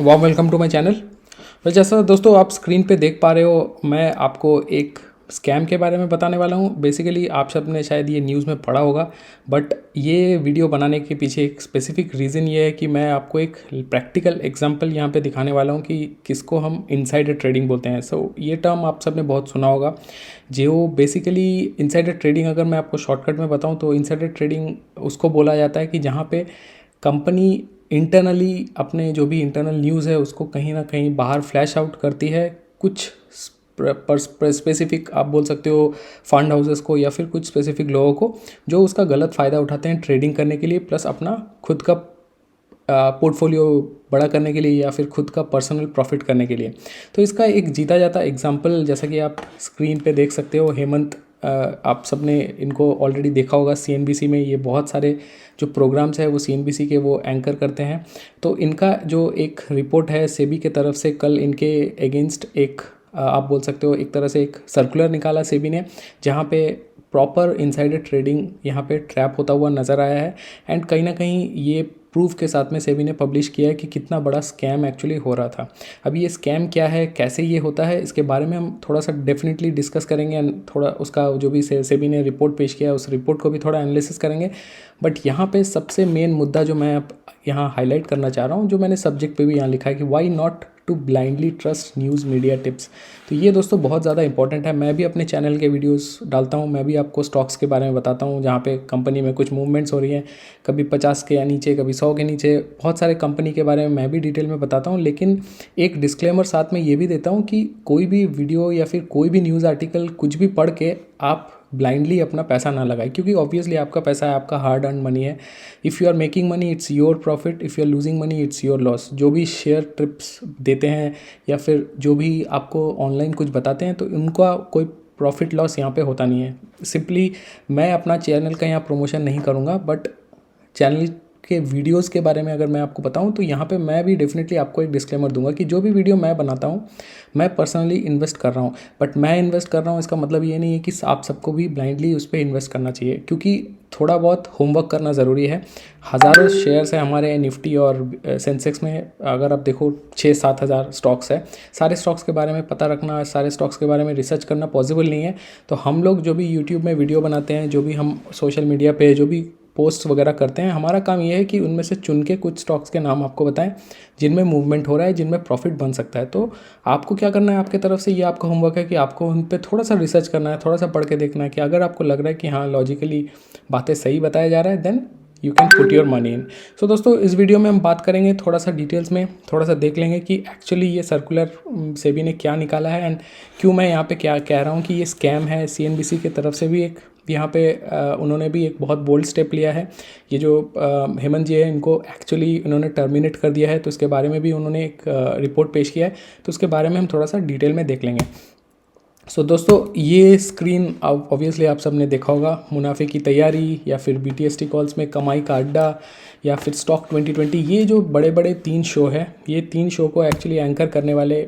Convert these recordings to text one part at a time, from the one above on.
वाह, welcome to my channel. जैसा दोस्तों आप स्क्रीन पे देख पा रहे हो, मैं आपको एक स्कैम के बारे में बताने वाला हूँ। बेसिकली आप सब ने शायद ये न्यूज़ में पढ़ा होगा, बट ये वीडियो बनाने के पीछे एक स्पेसिफिक रीज़न ये है कि मैं आपको एक प्रैक्टिकल एग्जांपल यहाँ पे दिखाने वाला हूँ कि किसको हम इनसाइडर ट्रेडिंग बोलते हैं। ये टर्म आप सब ने बहुत सुना होगा। जो बेसिकली इनसाइडर ट्रेडिंग, अगर मैं आपको शॉर्टकट में बताऊँ तो इनसाइडर ट्रेडिंग उसको बोला जाता है कि जहाँ पे कंपनी इंटरनली अपने जो भी इंटरनल न्यूज़ है उसको कहीं ना कहीं बाहर फ्लैश आउट करती है, कुछ स्पेसिफिक आप बोल सकते हो फंड हाउसेस को या फिर कुछ स्पेसिफिक लोगों को जो उसका गलत फ़ायदा उठाते हैं ट्रेडिंग करने के लिए, प्लस अपना खुद का पोर्टफोलियो बड़ा करने के लिए या फिर खुद का पर्सनल प्रॉफिट करने के लिए। तो इसका एक जीता जाता एग्जांपल जैसा कि आप स्क्रीन पे देख सकते हो, हेमंत। आप सब ने इनको ऑलरेडी देखा होगा सीएनबीसी में। ये बहुत सारे जो प्रोग्राम्स है वो सीएनबीसी के वो एंकर करते हैं। तो इनका जो एक रिपोर्ट है सेबी के तरफ से, कल इनके अगेंस्ट एक आप बोल सकते हो एक तरह से एक सर्कुलर निकाला सेबी ने, जहाँ पे प्रॉपर इनसाइडर ट्रेडिंग यहाँ पे ट्रैप होता हुआ नज़र आया है। एंड कहीं ना कहीं ये प्रूफ के साथ में सेबी ने पब्लिश किया है कि कितना बड़ा स्कैम एक्चुअली हो रहा था। अभी ये स्कैम क्या है, कैसे ये होता है, इसके बारे में हम थोड़ा सा डेफिनेटली डिस्कस करेंगे एंड थोड़ा उसका जो भी सेबी ने रिपोर्ट पेश किया है उस रिपोर्ट को भी थोड़ा एनालिसिस करेंगे। बट यहाँ पे सबसे मेन मुद्दा जो मैं यहाँ हाईलाइट करना चाह रहा हूँ, जो मैंने सब्जेक्ट पे भी यहाँ लिखा है कि why not to blindly trust news media tips. तो ये दोस्तों बहुत ज़्यादा इंपॉर्टेंट है। मैं भी अपने चैनल के वीडियोस डालता हूँ, मैं भी आपको स्टॉक्स के बारे में बताता हूँ जहाँ पे कंपनी में कुछ मूवमेंट्स हो रही हैं, कभी 50 के या नीचे, कभी 100 के नीचे। बहुत सारे कंपनी के बारे में मैं भी डिटेल में बताता हूँ, लेकिन एक डिस्क्लेमर साथ में ये भी देता हूँ कि कोई भी वीडियो या फिर कोई भी न्यूज़ आर्टिकल कुछ भी पढ़ के आप ब्लाइंडली अपना पैसा ना लगाए, क्योंकि ऑब्वियसली आपका पैसा है, आपका हार्ड अर्न मनी है। If you are making money it's your profit, if you are losing money it's your loss. जो भी शेयर ट्रिप्स देते हैं या फिर जो भी आपको ऑनलाइन कुछ बताते हैं, तो उनका कोई प्रॉफिट लॉस यहाँ पे होता नहीं है। सिंपली मैं अपना चैनल का यहाँ प्रमोशन नहीं करूँगा, बट चैनल के वीडियोस के बारे में अगर मैं आपको बताऊं तो यहाँ पे मैं भी डेफिनेटली आपको एक डिस्क्लेमर दूंगा कि जो भी वीडियो मैं बनाता हूँ मैं पर्सनली इन्वेस्ट कर रहा हूँ। बट मैं इन्वेस्ट कर रहा हूँ इसका मतलब ये नहीं है कि आप सबको भी ब्लाइंडली उस पर इन्वेस्ट करना चाहिए, क्योंकि थोड़ा बहुत होमवर्क करना ज़रूरी है। हज़ारों शेयर्स हैं हमारे निफ्टी और सेंसेक्स में। अगर आप देखो 6-7 हज़ार स्टॉक्स है। सारे स्टॉक्स के बारे में पता रखना, सारे स्टॉक्स के बारे में रिसर्च करना पॉसिबल नहीं है। तो हम लोग जो भी यूट्यूब में वीडियो बनाते हैं, जो भी हम सोशल मीडिया पे जो भी पोस्ट वगैरह करते हैं, हमारा काम ये है कि उनमें से चुन के कुछ स्टॉक्स के नाम आपको बताएं जिनमें मूवमेंट हो रहा है, जिनमें प्रॉफिट बन सकता है। तो आपको क्या करना है, आपके तरफ से ये आपका होमवर्क है कि आपको उन पर थोड़ा सा रिसर्च करना है, थोड़ा सा पढ़ के देखना है कि अगर आपको लग रहा है कि हाँ लॉजिकली बातें सही बताया जा रहा है, then you can put your money in. So दोस्तों इस वीडियो में हम बात करेंगे थोड़ा सा डिटेल्स में, थोड़ा सा देख लेंगे कि एक्चुअली ये सर्कुलर सेबी ने क्या निकाला है एंड क्यों मैं यहाँ पे क्या कह रहा हूँ कि ये स्कैम है। सीएनबीसी की तरफ से भी एक यहाँ पे उन्होंने भी एक बहुत बोल्ड स्टेप लिया है। ये जो हेमंत जी है इनको एक्चुअली उन्होंने टर्मिनेट कर दिया है, तो इसके बारे में भी उन्होंने एक रिपोर्ट पेश किया है, तो उसके बारे में हम थोड़ा सा डिटेल में देख लेंगे। सो दोस्तों ये स्क्रीन ऑब्वियसली आप सब ने देखा होगा, मुनाफे की तैयारी या फिर बीटीएसटी कॉल्स में कमाई का अड्डा या फिर स्टॉक 2020, ये जो बड़े बड़े 3 शो है, ये 3 शो को एक्चुअली एंकर करने वाले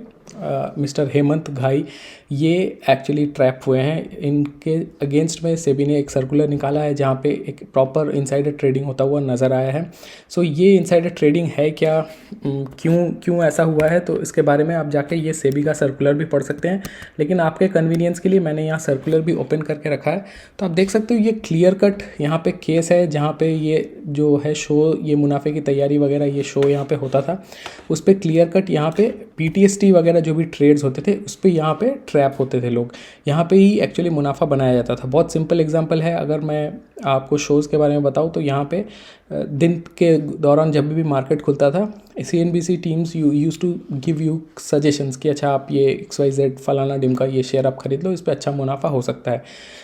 मिस्टर हेमंत घाई ये एक्चुअली ट्रैप हुए हैं। इनके अगेंस्ट में सेबी ने एक सर्कुलर निकाला है जहाँ पे एक प्रॉपर इनसाइडर ट्रेडिंग होता हुआ नज़र आया है। सो ये इनसाइडर ट्रेडिंग है क्या, क्यों ऐसा हुआ है, तो इसके बारे में आप जाके ये सेबी का सर्कुलर भी पढ़ सकते हैं, लेकिन आपके कन्वीनियंस के लिए मैंने यहाँ सर्कुलर भी ओपन करके रखा है। तो आप देख सकते हो ये क्लियर कट यहाँ पे केस है जहाँ पे ये जो है शो, ये मुनाफे की तैयारी वगैरह ये शो यहाँ पे होता था, उस पर क्लियर कट यहाँ पे पीटीएसटी वगैरह जो भी ट्रेड्स होते थे उस पर यहाँ पे ट्रैप होते थे लोग, यहाँ पे ही एक्चुअली मुनाफा बनाया जाता था। बहुत सिंपल एग्जांपल है, अगर मैं आपको शोज़ के बारे में बताऊँ तो यहाँ पे दिन के दौरान जब भी मार्केट खुलता था, CNBC teams use to give you suggestions कि अच्छा आप ये XYZ फलाना डिम का ये शेयर आप खरीद लो, इस पर अच्छा मुनाफा हो सकता है।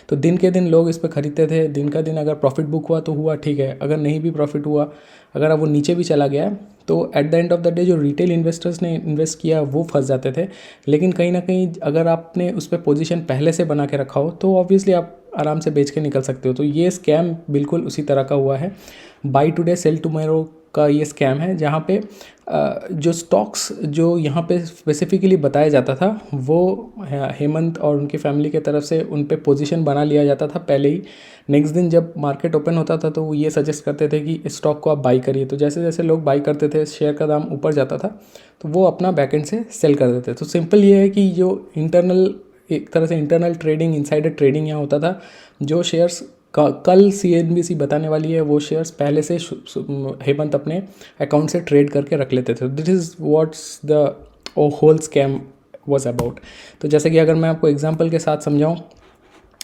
तो दिन के दिन लोग इस पर खरीदते थे, दिन का दिन अगर प्रॉफिट बुक हुआ तो हुआ, ठीक है, अगर नहीं भी प्रॉफिट हुआ, अगर अब वो नीचे भी चला गया तो at the end of the day जो रिटेल इन्वेस्टर्स ने इन्वेस्ट किया वो फंस जाते थे। लेकिन कहीं ना कहीं अगर आपने उस पर पोजीशन पहले से बना के रखा हो तो ऑब्वियसली आप आराम से बेच के निकल सकते हो। तो ये स्कैम बिल्कुल उसी तरह का हुआ है। बाई टुडे सेल टुमारो का ये स्कैम है, जहाँ पे जो स्टॉक्स जो यहाँ पे स्पेसिफिकली बताया जाता था वो हेमंत और उनकी फैमिली की तरफ से उन पे पोजीशन बना लिया जाता था पहले ही। नेक्स्ट दिन जब मार्केट ओपन होता था तो वो ये सजेस्ट करते थे कि इस स्टॉक को आप बाई करिए, तो जैसे जैसे लोग बाई करते थे शेयर का दाम ऊपर जाता था तो वो अपना बैकएंड से सेल कर देते थे। तो सिंपल ये है कि जो इंटरनल, एक तरह से इंटरनल ट्रेडिंग, इनसाइडर ट्रेडिंग यहाँ होता था। जो शेयर्स कल CNBC बताने वाली है वो शेयर्स पहले से हेमंत अपने अकाउंट से ट्रेड करके रख लेते थे। This is what's the whole scam was about. तो जैसे कि अगर मैं आपको एग्जांपल के साथ समझाऊं,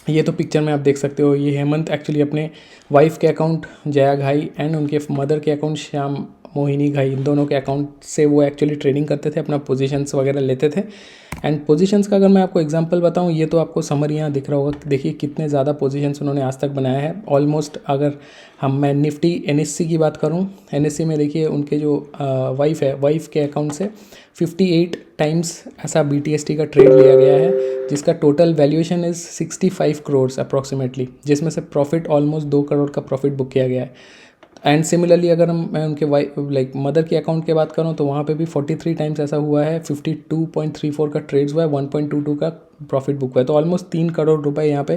ये तो पिक्चर में आप देख सकते हो, ये हेमंत एक्चुअली अपने वाइफ के अकाउंट जया घाई एंड उनके मदर के अकाउंट श्याम मोहिनी घाई, इन दोनों के अकाउंट से वो एक्चुअली ट्रेडिंग करते थे, अपना पोजीशंस वगैरह लेते थे। एंड पोजीशंस का अगर मैं आपको एग्जांपल बताऊं, ये तो आपको समरी यहाँ दिख रहा होगा, देखिए कितने ज़्यादा पोजीशंस उन्होंने आज तक बनाया है। ऑलमोस्ट अगर मैं निफ्टी NSE की बात करूं, NSE में देखिए उनके जो वाइफ है, वाइफ के अकाउंट से 58 टाइम्स ऐसा BTST का ट्रेड लिया गया है, जिसका total valuation is 65 crore approximately, जिसमें से प्रॉफिट ऑलमोस्ट 2 करोड़ का प्रॉफिट बुक किया गया है। एंड सिमिलरली अगर मैं उनके मदर के अकाउंट की बात करूं तो वहाँ पे भी 43 टाइम्स ऐसा हुआ है, 52.34 का ट्रेड्स हुआ है, 1.22 का प्रॉफिट बुक हुआ है। तो ऑलमोस्ट 3 करोड़ रुपए यहाँ पे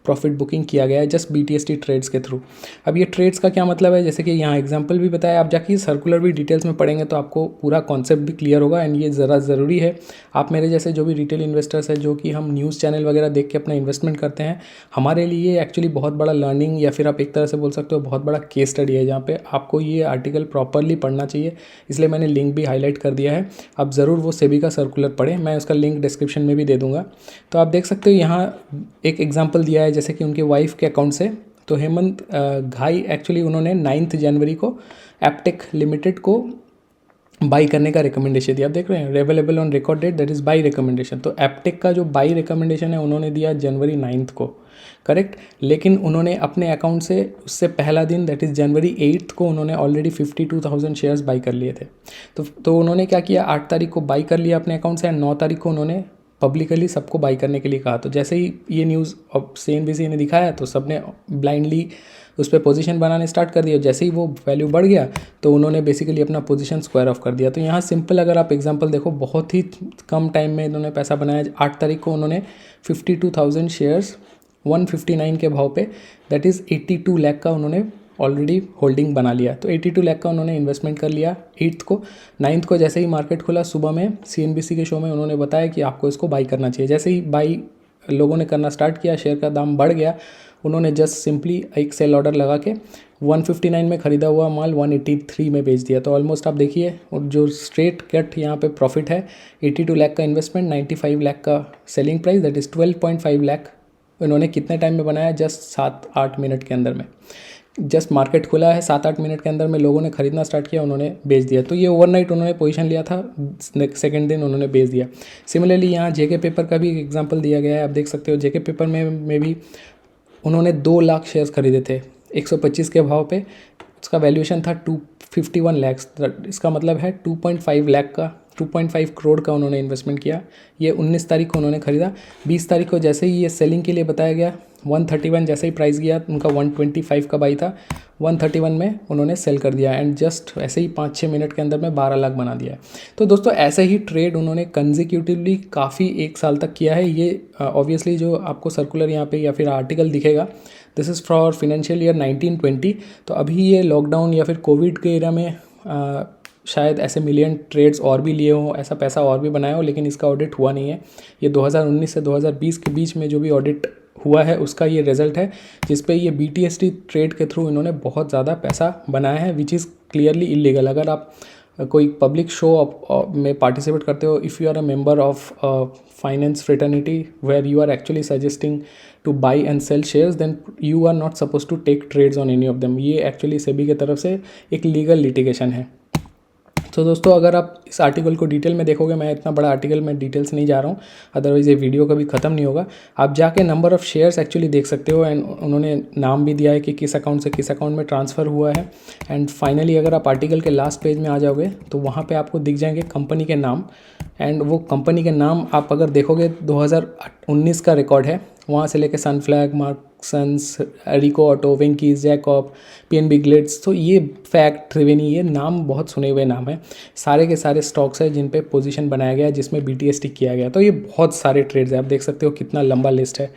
प्रॉफिट बुकिंग किया गया है जस्ट BTST ट्रेड्स के थ्रू। अब ये ट्रेड्स का क्या मतलब है, जैसे कि यहाँ एग्जांपल भी बताया, आप जाके सर्कुलर भी डिटेल्स में पढ़ेंगे तो आपको पूरा कॉन्सेप्ट भी क्लियर होगा। एंड ये ज़रा ज़रूरी है, आप मेरे जैसे जो भी रिटेल इन्वेस्टर्स हैं, जो कि हम न्यूज़ चैनल वगैरह देख के अपना इन्वेस्टमेंट करते हैं, हमारे लिए एक्चुअली बहुत बड़ा लर्निंग या फिर आप एक तरह से बोल सकते हो बहुत बड़ा केस स्टडी है, जहाँ पे आपको ये आर्टिकल प्रॉपरली पढ़ना चाहिए। इसलिए मैंने लिंक भी हाईलाइट कर दिया है, आप ज़रूर वो सेबी का सर्कुलर पढ़ें, मैं उसका लिंक डिस्क्रिप्शन में भी दे दूँगा। तो आप देख सकते हो यहाँ एक एग्जांपल दिया है, जैसे कि उनके वाइफ के अकाउंट से। तो हेमंत घाई एक्चुअली उन्होंने 9 जनवरी को एप्टेक लिमिटेड को बाई करने का रिकमेंडेशन दिया। आप देख रहे हैं available on record date, that is by recommendation. तो एप्टेक का जो बाई रिकमेंडेशन है उन्होंने दिया जनवरी 9 को, करेक्ट। लेकिन उन्होंने अपने अकाउंट से उससे पहला दिन दैट इज़ जनवरी 8 को उन्होंने ऑलरेडी 52,000 शेयर्स बाई कर लिए थे। तो उन्होंने क्या किया, 8 तारीख को बाई कर लिया अपने अकाउंट से, एंड 9 तारीख को उन्होंने पब्लिकली सबको बाई करने के लिए कहा। तो जैसे ही ये न्यूज़ अब CNBC ने दिखाया तो सबने ब्लाइंडली उस पर पोजीशन बनाने स्टार्ट कर दिया। जैसे ही वो वैल्यू बढ़ गया तो उन्होंने बेसिकली अपना पोजीशन स्क्वायर ऑफ कर दिया। तो यहाँ सिंपल अगर आप एग्जांपल देखो, बहुत ही कम टाइम में इन्होंने पैसा बनाया। 8 तारीख को उन्होंने 52,000 शेयर्स 159 के भाव पे, दैट इज़ 82 लाख का उन्होंने ऑलरेडी होल्डिंग बना लिया। तो 82 लाख का उन्होंने इन्वेस्टमेंट कर लिया 8th को। 9th को जैसे ही मार्केट खुला सुबह में CNBC के शो में उन्होंने बताया कि आपको इसको बाई करना चाहिए। जैसे ही बाई लोगों ने करना स्टार्ट किया, शेयर का दाम बढ़ गया, उन्होंने जस्ट सिंपली एक सेल ऑर्डर लगा के 159 में ख़रीदा हुआ माल 183 में बेच दिया। तो ऑलमोस्ट आप देखिए, और जो स्ट्रेट कट यहाँ पे प्रॉफिट है, 82 लाख का इन्वेस्टमेंट, 95 लाख का selling price, that is 12.5 lakh इन्होंने कितने टाइम में बनाया, जस्ट 7-8 मिनट के अंदर में। जस्ट मार्केट खुला है, 7-8 मिनट के अंदर में लोगों ने खरीदना स्टार्ट किया, उन्होंने बेच दिया। तो ये ओवरनाइट उन्होंने पोजीशन लिया था, सेकंड दिन उन्होंने बेच दिया। सिमिलरली यहाँ JK पेपर का भी एक एग्जांपल दिया गया है, आप देख सकते हो। JK पेपर में भी उन्होंने 2 लाख शेयर्स खरीदे थे 125 के भाव पे, उसका वैल्यूएशन था 251 लाख। इसका मतलब है 2.5 लाख का, 2.5 करोड़ का उन्होंने इन्वेस्टमेंट किया। ये 19 तारीख को उन्होंने ख़रीदा। 20 तारीख को जैसे ही ये सेलिंग के लिए बताया गया, 131 जैसे ही प्राइस गया, उनका 125 का बाई था, 131 में उन्होंने सेल कर दिया। एंड जस्ट ऐसे ही 5-6 मिनट के अंदर में 12 लाख बना दिया है। तो दोस्तों ऐसे ही ट्रेड उन्होंने कंसेक्यूटिवली काफ़ी 1 साल तक किया है। ये ऑब्वियसली जो आपको सर्कुलर यहाँ पे या फिर आर्टिकल दिखेगा, this is for financial year 1920। तो अभी ये लॉकडाउन या फिर कोविड के एरा में शायद ऐसे मिलियन ट्रेड्स और भी लिए हों, ऐसा पैसा और भी बनाया हो, लेकिन इसका ऑडिट हुआ नहीं है। ये 2019 से 2020 के बीच में जो भी ऑडिट हुआ है उसका ये रिजल्ट है, जिस पे ये BTST ट्रेड के थ्रू इन्होंने बहुत ज़्यादा पैसा बनाया है, विच इज़ क्लियरली इलीगल। अगर आप कोई पब्लिक शो में पार्टिसिपेट करते हो, if you are a member of finance fraternity where you are actually suggesting to buy and sell shares, then you are not suppose to take trades on any of them. ये actually SEBI की तरफ से एक legal litigation है। तो दोस्तों अगर आप इस आर्टिकल को डिटेल में देखोगे, मैं इतना बड़ा आर्टिकल में डिटेल्स नहीं जा रहा हूँ, अदरवाइज़ ये वीडियो कभी ख़त्म नहीं होगा। आप जाके नंबर ऑफ़ शेयर्स एक्चुअली देख सकते हो, एंड उन्होंने नाम भी दिया है कि किस अकाउंट से किस अकाउंट में ट्रांसफ़र हुआ है। एंड फाइनली अगर आप आर्टिकल के लास्ट पेज में आ जाओगे तो वहाँ पर आपको दिख जाएंगे कंपनी के नाम, एंड वो कंपनी के नाम आप अगर देखोगे 2019 का रिकॉर्ड है, वहाँ से लेकर सनफ्लैग, क्लार्कसन्स, रिको ऑटो, वेंकीज, जैकॉब, पीएनबी ग्लिट्स। तो ये फैक्ट, त्रिवेणी, ये नाम बहुत सुने हुए नाम है। सारे के सारे स्टॉक्स हैं जिन पे पोजीशन बनाया गया है, जिसमें BTST किया गया। तो ये बहुत सारे ट्रेड्स हैं, आप देख सकते हो कितना लंबा लिस्ट है।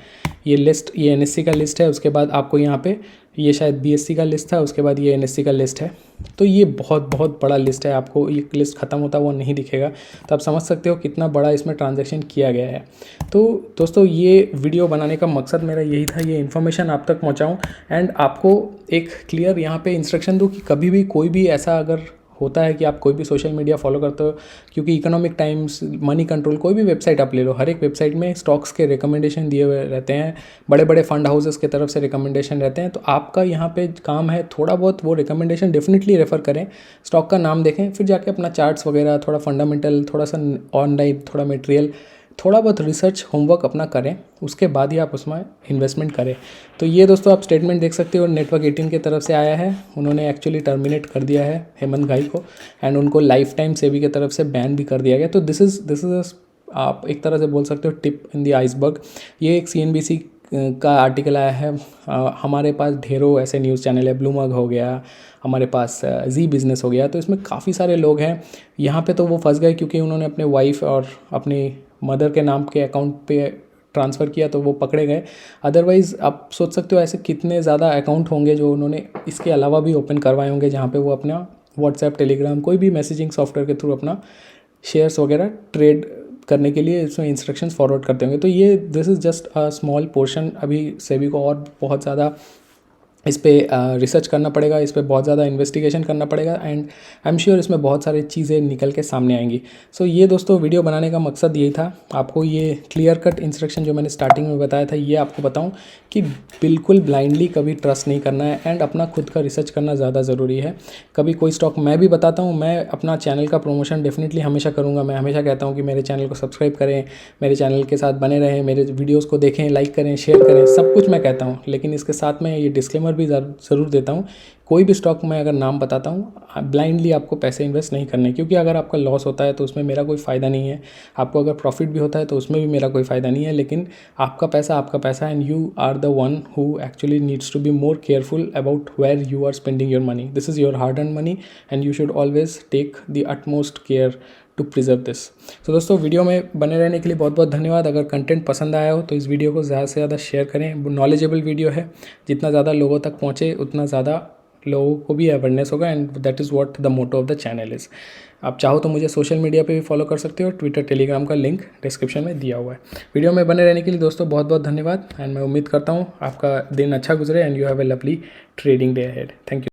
ये लिस्ट, ये NSE का लिस्ट है। उसके बाद आपको यहाँ पे ये शायद BSE का लिस्ट था, उसके बाद ये NSE का लिस्ट है। तो ये बहुत बहुत बड़ा लिस्ट है, आपको ये लिस्ट ख़त्म होता वो नहीं दिखेगा। तो आप समझ सकते हो कितना बड़ा इसमें ट्रांजैक्शन किया गया है। तो दोस्तों ये वीडियो बनाने का मकसद मेरा यही था, ये इन्फॉर्मेशन आप तक पहुंचाऊं एंड आपको एक क्लियर यहाँ पे इंस्ट्रक्शन दूं कि कभी भी कोई भी ऐसा अगर होता है कि आप कोई भी सोशल मीडिया फॉलो करते हो, क्योंकि इकोनॉमिक टाइम्स, मनी कंट्रोल, कोई भी वेबसाइट आप ले लो, हर एक वेबसाइट में स्टॉक्स के रिकमेंडेशन दिए हुए रहते हैं, बड़े बड़े फंड हाउसेस की तरफ से रिकमेंडेशन रहते हैं। तो आपका यहाँ पे काम है थोड़ा बहुत वो रिकमेंडेशन डेफिनेटली रेफ़र करें, स्टॉक का नाम देखें, फिर जाके अपना चार्ट्स वगैरह, थोड़ा फंडामेंटल, थोड़ा सा ऑनलाइन, थोड़ा मटेरियल, थोड़ा बहुत रिसर्च होमवर्क अपना करें, उसके बाद ही आप उसमें इन्वेस्टमेंट करें। तो ये दोस्तों आप स्टेटमेंट देख सकते हो, नेटवर्क 18 की तरफ से आया है। उन्होंने एक्चुअली टर्मिनेट कर दिया है हेमंत घाई को एंड उनको लाइफ टाइम सेबी की तरफ से बैन भी कर दिया गया। तो दिस इज़ आप एक तरह से बोल सकते हो टिप इन द आइसबर्ग। ये एक CNBC का आर्टिकल आया है। हमारे पास ढेरों ऐसे न्यूज़ चैनल है, ब्लूमबर्ग हो गया, हमारे पास जी बिज़नेस हो गया। तो इसमें काफ़ी सारे लोग हैं। यहाँ पे तो वो फंस गए क्योंकि उन्होंने अपने वाइफ और अपनी मदर के नाम के अकाउंट पे ट्रांसफ़र किया, तो वो पकड़े गए। अदरवाइज़ आप सोच सकते हो ऐसे कितने ज़्यादा अकाउंट होंगे जो उन्होंने इसके अलावा भी ओपन करवाए होंगे, जहाँ पे वो अपना व्हाट्सएप, टेलीग्राम, कोई भी मैसेजिंग सॉफ्टवेयर के थ्रू अपना शेयर्स वगैरह ट्रेड करने के लिए इसमें इंस्ट्रक्शंस फॉरवर्ड करते होंगे। तो ये this is just a small portion. अभी सेबी को और बहुत ज़्यादा इस पर रिसर्च करना पड़ेगा, इस पर बहुत ज़्यादा इन्वेस्टिगेशन करना पड़ेगा एंड आई एम श्योर इसमें बहुत सारी चीज़ें निकल के सामने आएंगी। सो ये दोस्तों वीडियो बनाने का मकसद यही था, आपको ये क्लियर कट इंस्ट्रक्शन जो मैंने स्टार्टिंग में बताया था, ये आपको बताऊं कि बिल्कुल ब्लाइंडली कभी ट्रस्ट नहीं करना है एंड अपना खुद का रिसर्च करना ज़्यादा ज़रूरी है। कभी कोई स्टॉक मैं भी बताता हूँ, मैं अपना चैनल का प्रमोशन डेफिनेटली हमेशा करूँगा। मैं हमेशा कहता हूँ कि मेरे चैनल को सब्सक्राइब करें, मेरे चैनल के साथ बने रहें, मेरे वीडियोज़ को देखें, लाइक करें, शेयर करें, सब कुछ मैं कहता हूँ। लेकिन इसके साथ में ये डिस्क्लेमर भी ज़रूर देता हूँ, कोई भी स्टॉक में अगर नाम बताता हूँ, ब्लाइंडली आपको पैसे इन्वेस्ट नहीं करने, क्योंकि अगर आपका लॉस होता है तो उसमें मेरा कोई फ़ायदा नहीं है, आपको अगर प्रॉफिट भी होता है तो उसमें भी मेरा कोई फ़ायदा नहीं है। लेकिन आपका पैसा and you are the one who actually needs to be more careful about where you are spending your money. This is your hard earn money and you should always take the utmost care to preserve this. तो दोस्तों video में बने रहने के लिए बहुत बहुत धन्यवाद। अगर कंटेंट पसंद आया हो तो इस वीडियो को ज़्यादा से ज़्यादा शेयर करें। नॉलेजेबल वीडियो है, जितना ज़्यादा लोगों तक पहुँचे उतना ज़्यादा लोगों को भी अवेयरनेस होगा and that is what the motto of the channel is. आप चाहो तो मुझे सोशल मीडिया पे भी फॉलो कर सकते हो, ट्विटर, टेलीग्राम का लिंक डिस्क्रिप्शन में दिया हुआ है। वीडियो में बने रहने के लिए दोस्तों बहुत बहुत धन्यवाद एंड मैं उम्मीद करता हूँ आपका दिन अच्छा गुजरे and you have a lovely trading day ahead. Thank you.